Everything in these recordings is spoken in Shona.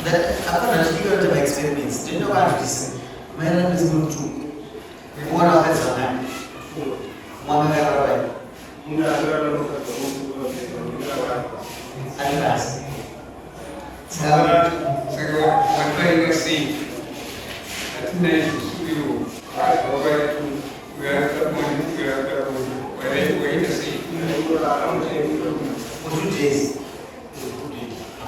that after a figure of experiments, didn't know what this man is going to one of the time. One hour and last. So, I'm trying to see at you. We are the morning, we are the where to see. what 2 days?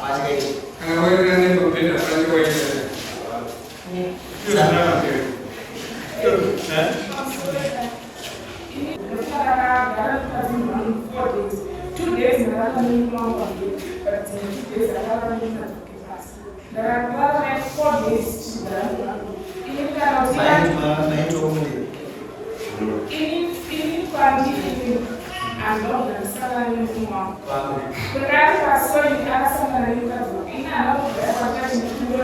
And I will run into dinner, and I Two days, there are 4 days. And love them, salary more. The guy who has sold the other salary, in another protection to the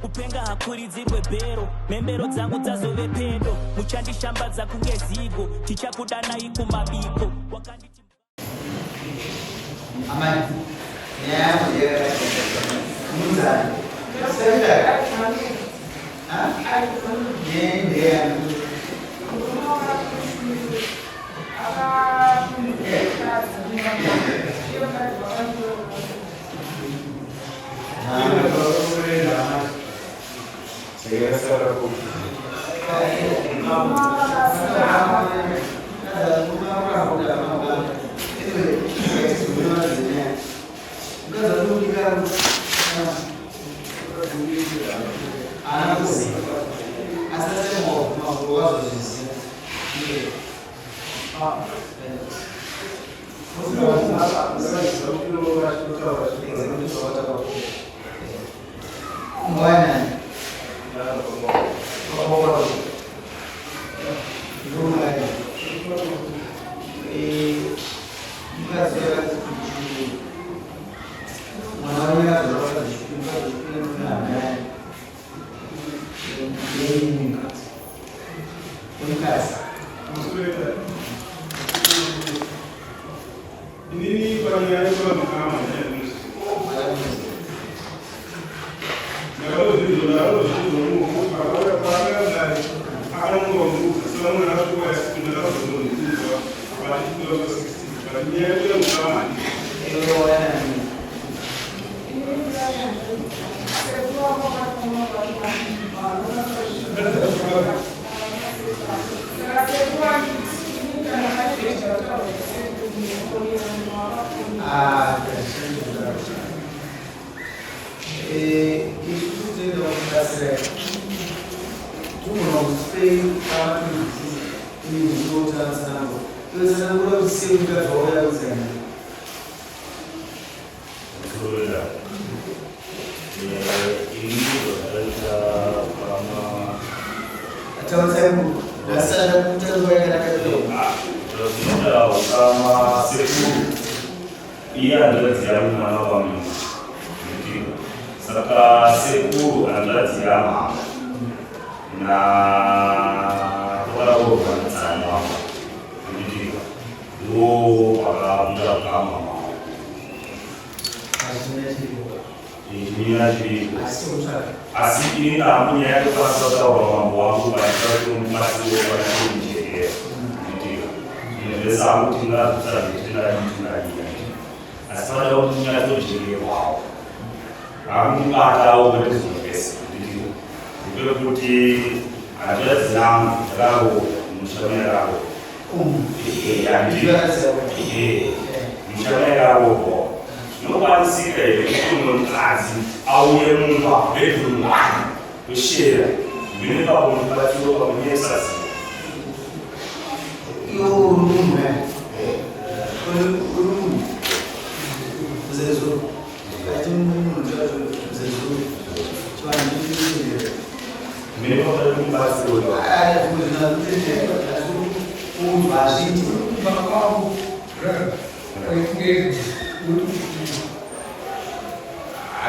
Upenga hakuridzirwe bhero mhembero dzangu dzazove pedo muchandishambadza kunge zigo tichakudanai kumabiko Amen. Yeah, yeah.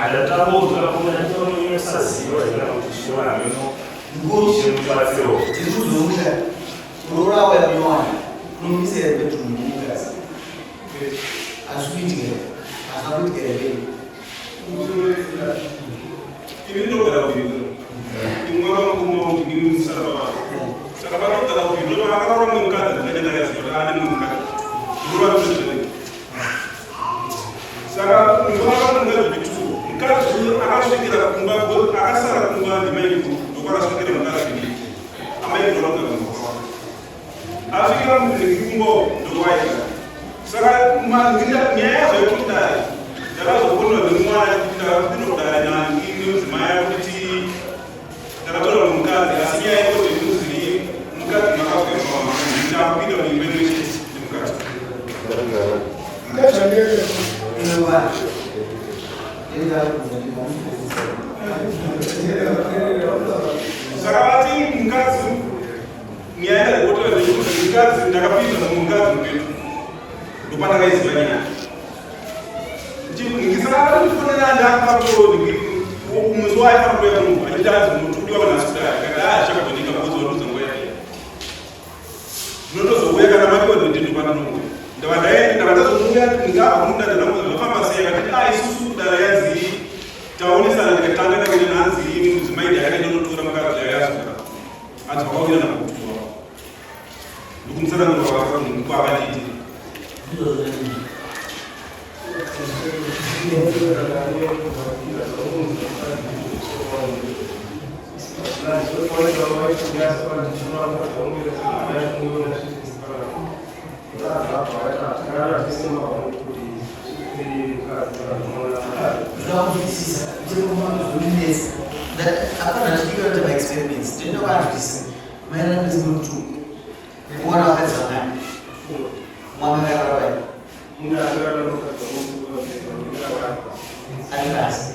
Adattavo turakomanya n'esasiyo era okukisobola nnyo Nguru tizuzunga ururawa yabiyona kunumisira betumukazi asubitire asabitire ibintu barabivuga ingoma ngumo ibintu saraba saraba tarabivuga bakaba mu kazi ndagenda yazi kandi mu kazi ngura bishije sara ngoma ngara bitu kazi akashikira kumba akasara kumba ndimeyi dukora shikira makazi amayi ndoroka ngoma afika mu ngumbo ndwaye sara mangira nyaza yokita darazo kuno ngumwa kita kuno dana ngimu zimaya kuti darazo mukazi asiya yako nduzuri mukazi makazi ngoma ndapida ni mbele mukazi Sarawati mukazi niaenda kutoa mukazi ndakapita mukazi mpetu ndopata kaizibanya ngisara kufonera ndakapato umuzwai papo ya mungu achitazi mutudiwa na sura kada chaka kunika kuzo ruzo ngoya notozobuya kana mako ndindu pana mungu ndabadaye ndabadazobuya ngaba kumunda ndanamuza pharmacy yakati isusu dala yazi taonesa ndikatanga na kile nanzi muzimaidi yake ndotura makazi ya yazi ati bakawira na kutuwa ndikumsana ndo kwa baditi experience. Didn't know what this. My name is Guru. One of us on that. Mama Garaway. And last.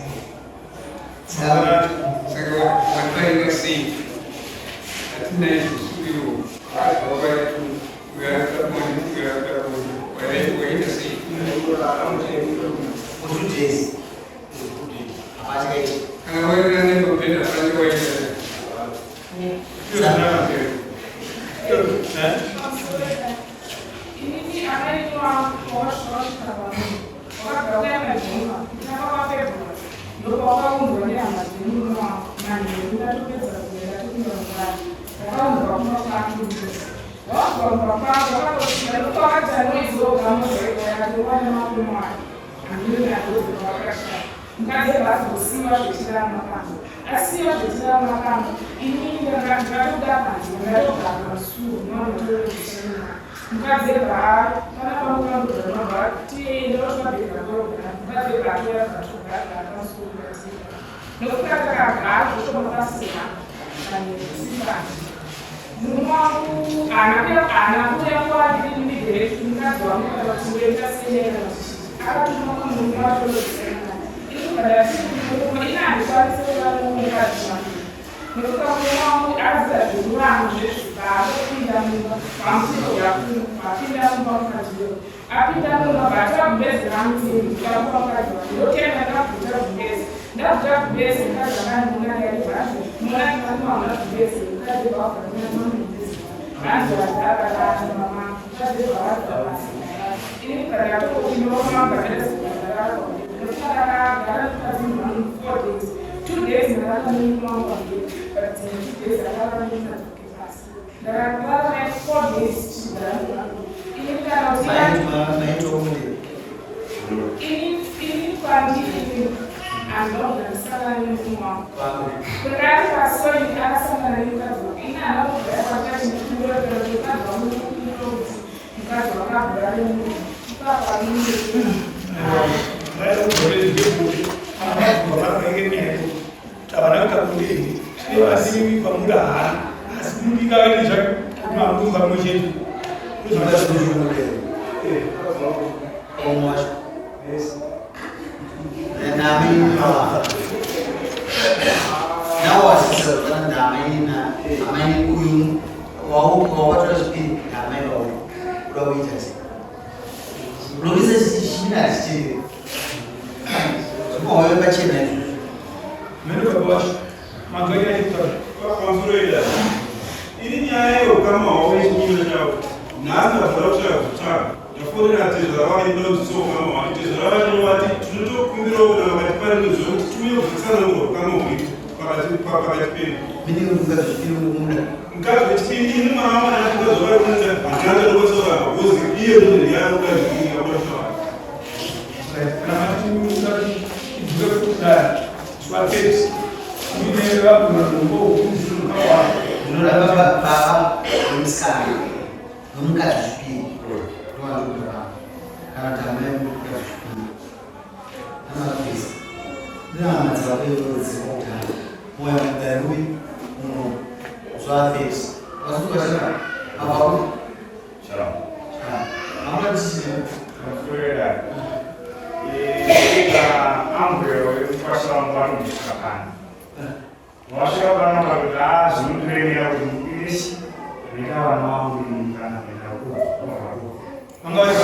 Bom, eu bati nele. Menos eu gosto. Mas ganha aí, tá? Construída. Ele é o caminho, hoje em dia, nada para o céu, sabe? Já foi na tesoura, ele não sou caminho, a tesoura não vai ter tudo com o meu, vai para o jogo, tu me oferece o caminho, para ter Menino do filho, um caso de filho, uma alma, a tesoura, a cada pessoa, o dia, o dia, o dia, o dia. Para Suarez, me lembra um pouco do não leva para o escada. Nunca despi. Não há lugar. Cara, também nunca despi. Não há coisa. Não, mas a vez eu disse, não é ruim. Não. Só a vez. Mas tu vai ser. A Paulo? Tchau. A mulher disse, Construirá. E a Ambreu, eu faço um barulho de escapar. Nós chegamos na verdade, no primeiro isso, ligava a mão e na rua. Agora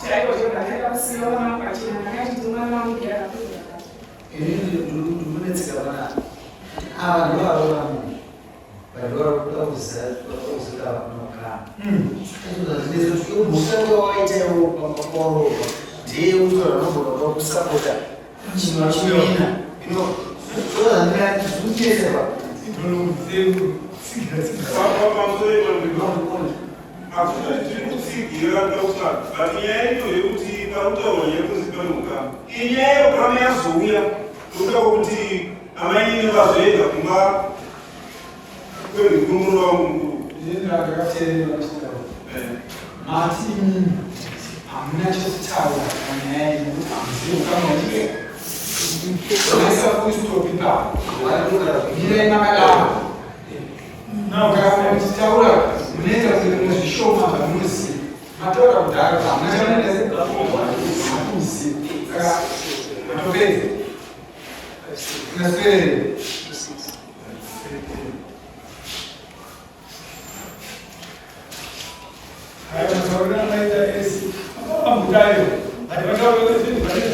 chaiwo chodakeka kusiya mwana pachena ndakati mwana wangu yakapedza ndinonetseka pana ava ndovaro vanhu varikuzika vanogara musango waitaiwo pamakoro ndiye utoranogona kusapota chinhu chinoina zvinoteseva akuzigira ndautsvaga but nyaya ino yekuti pautaura yekuzipanuka inyaya yokama yazouya nokuda kwokuti amai vazoenda kumba kwemikurumunhu wangu mukuru ndakateerera chitauro mati hamuna chekutaura panyaya yekuti hamuzivi ukama aisa kustopipa mirai makadaro naugara muchitaura munoita kuti zvishoma zvamunoziva mataura kudhara kuti hamuna chamunoziva saka matopedza naswere haya mataura anaita esi amutayo atipataura kuti zvazvakuta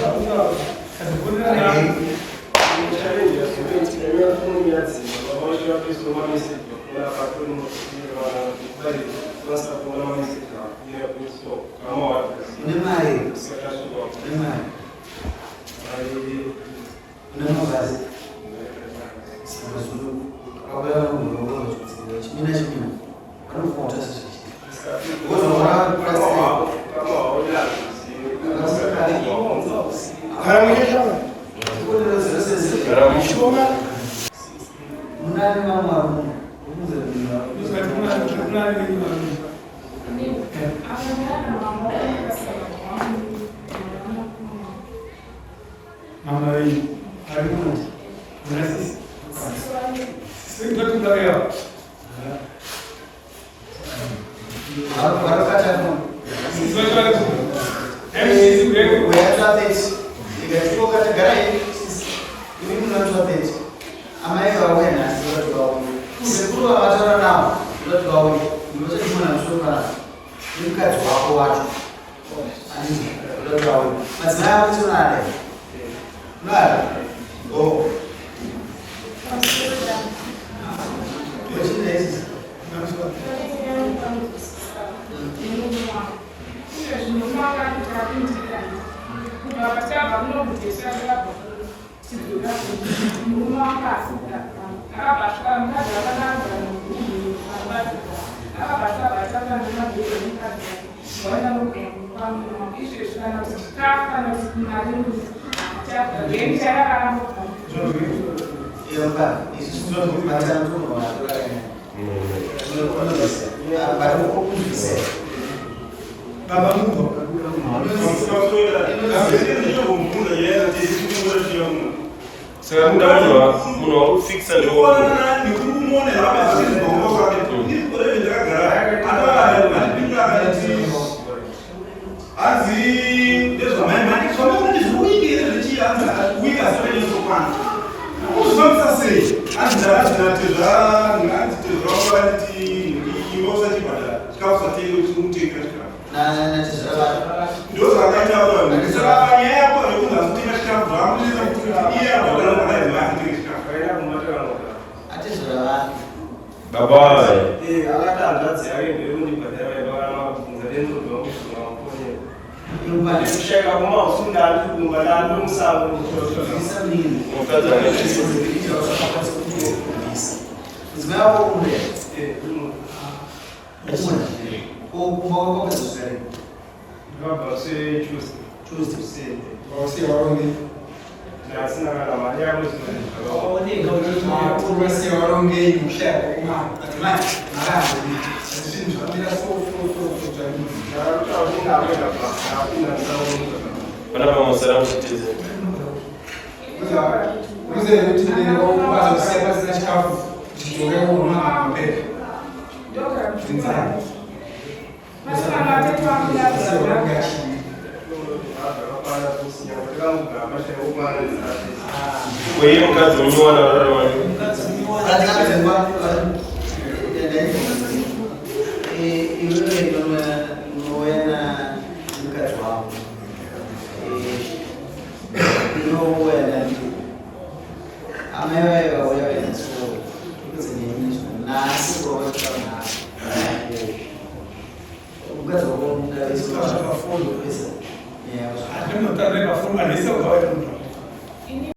iwe unoona mukadzi wako Mkazi wa Mungu Isso é uma folha. pesa. A gente não está nem para formalizar o